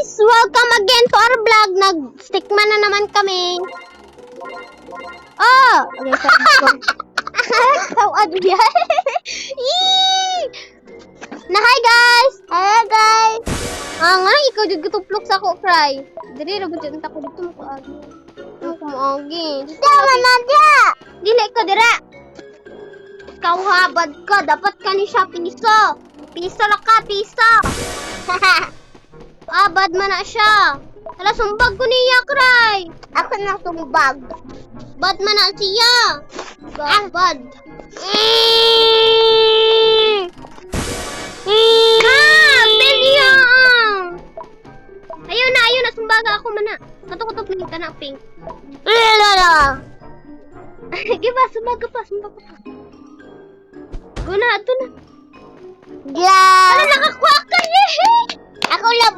guys! Welcome again to our vlog. Nag-stickman na naman kami. Oh! Okay, tawad niya. Na hi guys! Hi guys! Nga, ikaw dyan katuplok sa ako, Cry. Dali, rabot dyan tako dito mo kaagi. Ano ko maagi? Tama na dia! Dili ka dira! Ikaw habad ka, dapat ka ni siya piso. Piso lang ka, piso. Abad man na siya. Hala, sumbag ko niya, Cry. Ako na sumbag. Bad man na siya. Bad. Bilya! Ayaw na, sumbaga ako man na. Katok-katok na ka na, pink. Giba, sumbaga pa. Guna, ito na. Yeah! Ano, nakakuha ka niya? Ako lang